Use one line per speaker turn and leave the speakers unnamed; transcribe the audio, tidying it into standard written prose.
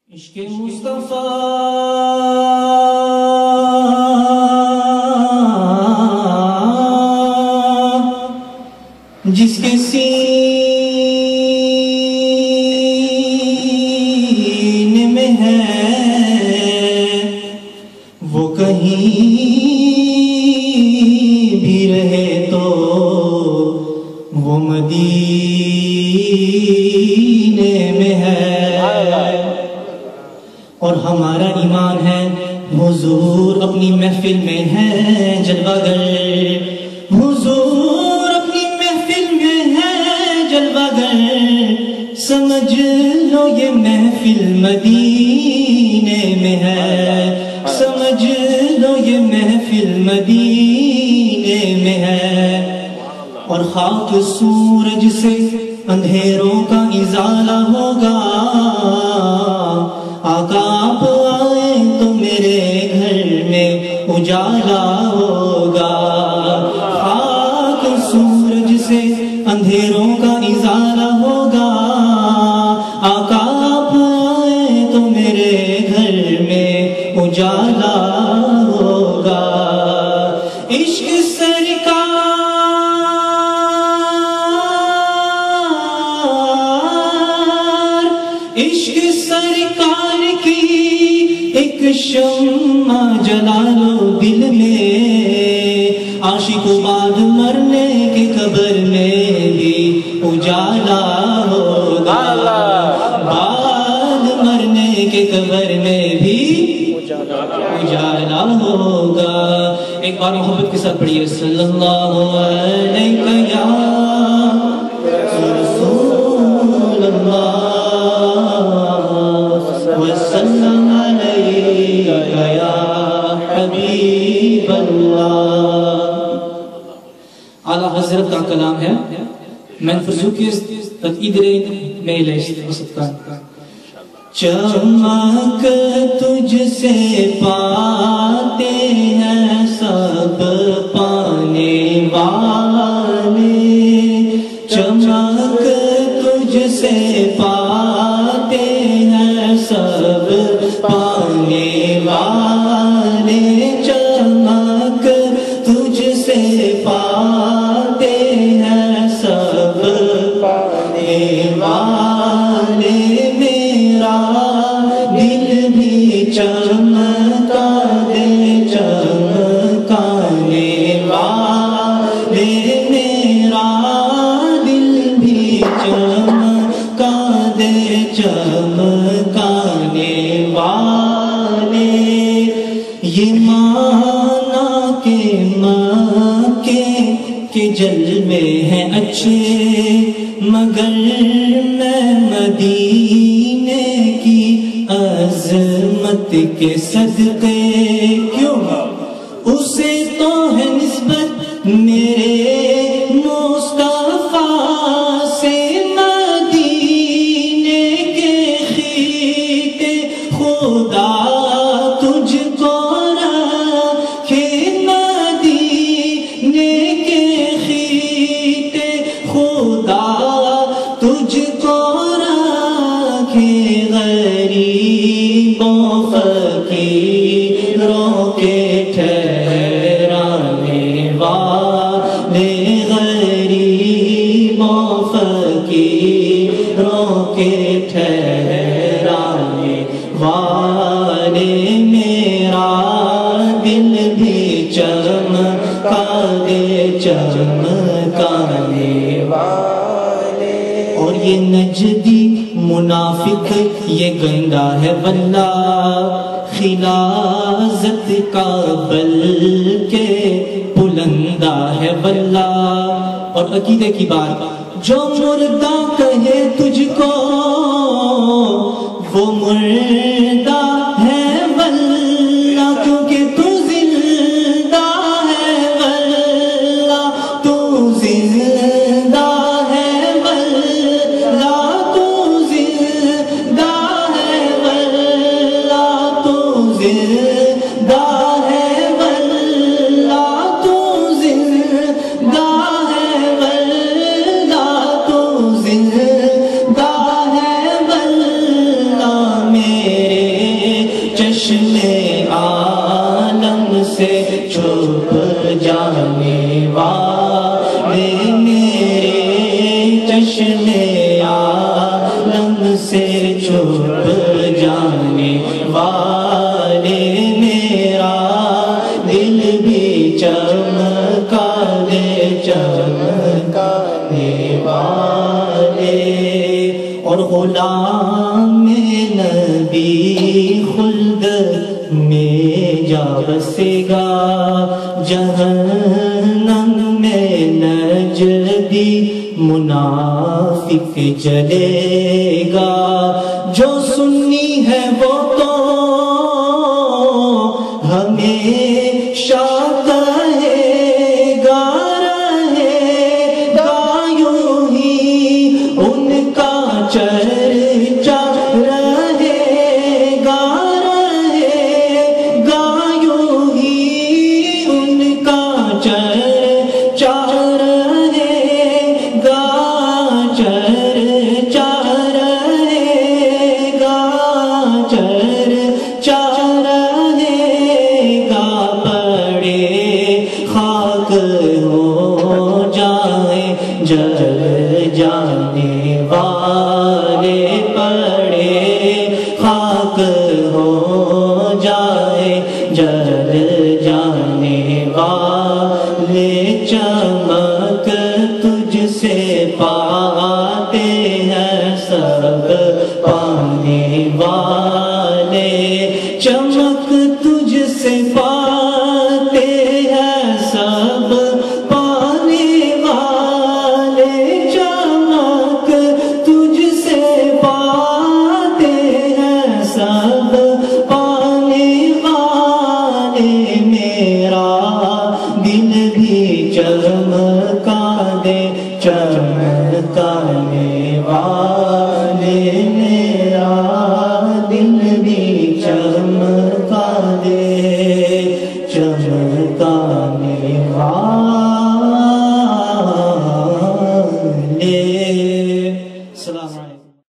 عشق مصطفیٰ جس کے سینے میں ہے وہ کہیں بھی رہے تو وہ مدینے میں ہے، اور ہمارا ایمان ہے حضور اپنی محفل میں ہے جلوہ گر، حضور اپنی محفل میں ہے جلوہ گر، سمجھ لو یہ محفل مدینے میں ہے، سمجھ لو یہ محفل مدینے میں ہے، اور خاک سورج سے اندھیروں کا ازالہ ہوگا، آقا آپ آئے تو میرے گھر میں اجالا ہوگا، خاک سورج سے اندھیروں کا ازالہ ہوگا، آقا آپ آئے تو میرے گھر میں اجالا ہوگا، عشق سرکار کی ایک شمع جلا لو دل میں، عاشق بعد مرنے کے قبر میں بھی اجالا ہوگا، بعد مرنے کے قبر میں بھی اجالا ہوگا۔ ایک بار محبت کے ساتھ پڑھیے صلی اللہ علیہ یا رسول اللہ وسلم علیکہ یا حبیب اللہ۔ اعلیٰ حضرت کا کلام ہے، من فرزوکی تقید رہی میں لیشت وسطان۔ چمک تجھ سے پاتے ہیں سب پانے والے، چمک تجھ سے پاتے ہیں سب پانے والے، چمک تجھ سے پاتے ہیں سب پانے والے، میرا دل بھی چمکا دے چمکانے والے، میرا دل بھی چمکا دے چمکانے والے، یہ مانا کہ مکے کے جلوے ہیں اچھے، مگر میں مدینے کی عظمت کے صدقے کیوں اسے تو ہے نسبت میرے مصطفیٰ سے، مدینے کے خیتے خدا تجھ کو رکھے، مدینے کے خیتے خدا تجھ کو رکھے، غریبوں فقیروں کے ٹھہرانے والے، غریبوں فقیروں کے ٹھہرانے والے، میرا دل بھی چمکا دے چمکانے والے، اور یہ نجدی منافق یہ گندا ہے واللہ، خلازت کا بلکہ بلندہ ہے واللہ، اور عقیدے کی بات جو مردہ کہے تجھ کو وہ مردہ ہے واللہ، کیونکہ تو زندہ ہے واللہ، تو زندہ ہے واللہ، تو زندہ ہے واللہ، تو زندہ ہے واللہ، تو زندہ ہے واللہ، تو زندہ ہے واللہ، میں چشمے عالم سے چھپ جانے والے میرے چشمے عالم سے چھپ جانے والے میرا دل بھی چمکا دے چمکانے والے اور غلام نبی خلد میں جا بسے گا جہنم میں نجدی منافق جلے گا جو سنی ہے وہ تو ہمیشہ کہے گا رہے گا یوں ہی ان کا چرچا رہے گا یوں ہی ان کا چرچا رہے گا چرچا رہے گا چرچا رہے گا پڑے خاک ہو جائیں جل جانے والے پڑے خاک ہو جائے جل جانے والے چمک تجھ سے پاتے ہیں سب پانے والے چمک تجھ سے پاتے ہیں سب پانے والے چمک تجھ سے پاتے ہیں سب پانے والے میرا دل بھی چل